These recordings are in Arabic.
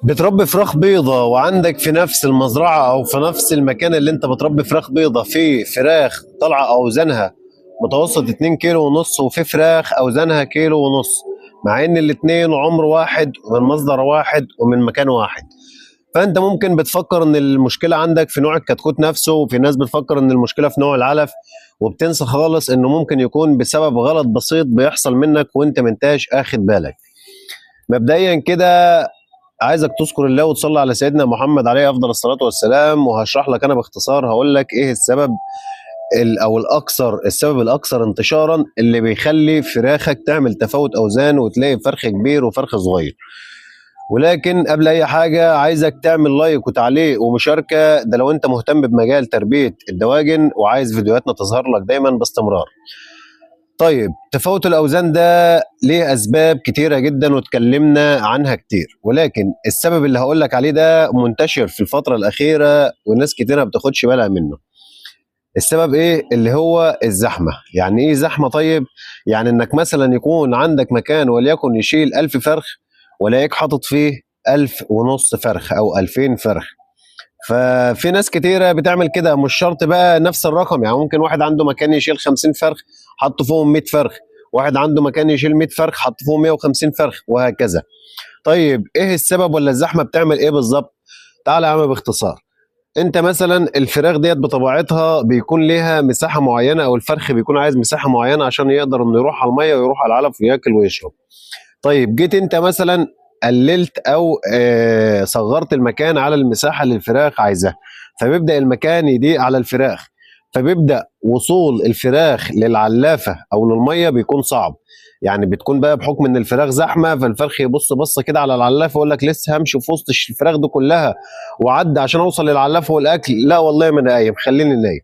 بتربي فراخ بيضة وعندك في نفس المزرعة أو في نفس المكان اللي أنت بتربي فراخ بيضة في فراخ طالعة أوزانها متوسط 2 كيلو ونص، وفي فراخ أوزانها كيلو ونص، مع إن الاتنين عمر واحد ومن مصدر واحد ومن مكان واحد. فأنت ممكن بتفكر إن المشكلة عندك في نوع الكتكوت نفسه، وفي ناس بتفكر إن المشكلة في نوع العلف، وبتنسى خالص إنه ممكن يكون بسبب غلط بسيط بيحصل منك وأنت منتاش آخد بالك. مبدئيا كده عايزك تذكر الله وتصلي على سيدنا محمد عليه افضل الصلاه والسلام، وهشرح لك انا باختصار هقول لك ايه السبب او السبب الاكثر انتشارا اللي بيخلي فراخك تعمل تفاوت اوزان وتلاقي فرخ كبير وفرخ صغير. ولكن قبل اي حاجه عايزك تعمل لايك وتعليق ومشاركه، ده لو انت مهتم بمجال تربيه الدواجن وعايز فيديوهاتنا تظهر لك دايما باستمرار. طيب، تفاوت الأوزان ده ليه أسباب كتيرة جدا واتكلمنا عنها كتير، ولكن السبب اللي هقول لك عليه ده منتشر في الفترة الأخيرة والناس كتيرة ما بتاخدش بالها منه. السبب إيه؟ اللي هو الزحمة. يعني إيه زحمة؟ طيب، يعني إنك مثلا يكون عندك مكان وليكن يشيل 1000 فرخ، ولاقيك حاطط فيه 1500 فرخ أو 2000 فرخ. ففي ناس كتيرة بتعمل كده، مش شرط بقى نفس الرقم. يعني ممكن واحد عنده مكان يشيل 50 فرخ حط فيهم 100 فرخ، واحد عنده مكان يشيل 100 فرخ حط فيهم 150 فرخ، وهكذا. طيب ايه السبب ولا الزحمة بتعمل ايه بالظبط؟ تعالى يا عم باختصار. انت مثلا الفراخ ديت بطبيعتها بيكون ليها مساحة معينة، او الفرخ بيكون عايز مساحة معينة عشان يقدر انه يروح على المية ويروح على العلف وياكل ويشرب. طيب جيت انت مثلا قللت او صغرت المكان على المساحه اللي الفراخ عايزاها، فبيبدا المكان يضيق على الفراخ، فبيبدا وصول الفراخ للعلافه او للميه بيكون صعب. يعني بتكون بقى بحكم ان الفراخ زحمه، فالفرخ يبص بصه كده على العلافه ويقول لك لسه همشي في وسط الفراخ دي كلها وعدى عشان اوصل للعلافه والاكل؟ لا والله ما انا قايم، خليني نايم.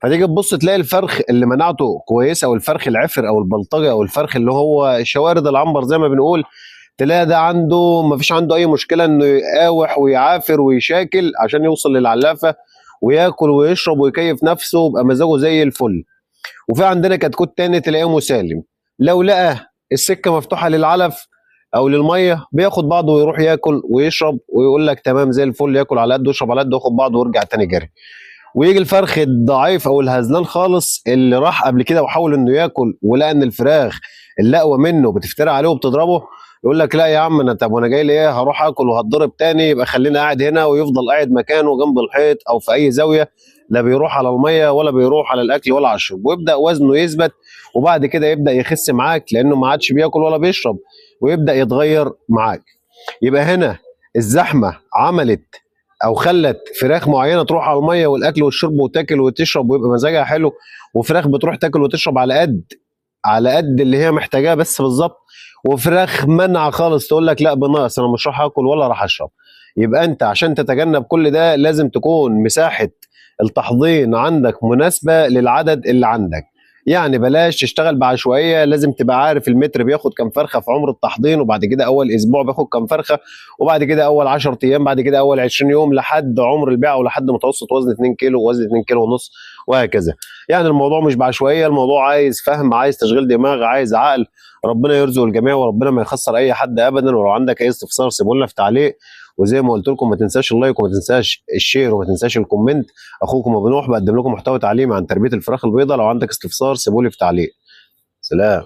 فتيجي تبص تلاقي الفرخ اللي مناعته كويسه، او الفرخ العفر او البلطجي او الفرخ اللي هو شوارد العنبر زي ما بنقول، تلاقي ده عنده ما فيش عنده اي مشكله انه يقاوح ويعافر ويشاكل عشان يوصل للعلافه وياكل ويشرب ويكيف نفسه ويبقى مزاجه زي الفل. وفي عندنا كتكوت تاني تلاقيه مسالم، لو لقى السكه مفتوحه للعلف او للميه بياخد بعضه ويروح ياكل ويشرب ويقول لك تمام زي الفل، ياكل على قده ويشرب على قده وياخد بعضه ويرجع تاني جري. ويجي الفرخ الضعيف او الهزلان خالص اللي راح قبل كده وحاول انه ياكل ولقى ان الفراخ اللي اقوى منه بتفتري عليه وبتضربه، يقول لك لا يا عم، انا طب وانا جاي ليه هروح اكل وهتضرب تاني؟ يبقى خليني قاعد هنا، ويفضل قاعد مكانه جنب الحيط او في اي زاويه، لا بيروح على الميه ولا بيروح على الاكل ولا على الشرب، ويبدا وزنه يثبت، وبعد كده يبدا يخس معاك لانه ما عادش بياكل ولا بيشرب، ويبدا يتغير معاك. يبقى هنا الزحمه عملت او خلت فراخ معينه تروح على الميه والاكل والشرب وتاكل وتشرب ويبقى مزاجها حلو، وفراخ بتروح تاكل وتشرب على قد اللي هي محتاجاه بس بالظبط، وفراخ منع خالص تقول لك لا بناقص انا مش راح اكل ولا راح اشرب. يبقى انت عشان تتجنب كل ده لازم تكون مساحه التحضير عندك مناسبه للعدد اللي عندك. يعني بلاش تشتغل بعشوائيه، لازم تبقى عارف المتر بياخد كام فرخه في عمر التحضير، وبعد كده اول اسبوع بياخد كام فرخه، وبعد كده اول 10 ايام، بعد كده اول 20 يوم، لحد عمر البيعه ولحد متوسط وزن 2 كيلو ووزن 2 كيلو ونص، وهكذا. يعني الموضوع مش بعشوائيه، الموضوع عايز فهم، عايز تشغيل دماغ، عايز عقل. ربنا يرزق الجميع وربنا ما يخسر اي حد ابدا. ولو عندك اي استفسار سيبوا لنا في تعليق، وزي ما قلت لكم ما تنساش اللايك وما تنساش الشير وما تنساش الكومنت. اخوكم ابو نوح بقدم لكم محتوى تعليمي عن تربيه الفراخ البيضاء. لو عندك استفسار سيبوا لي في تعليق. سلام.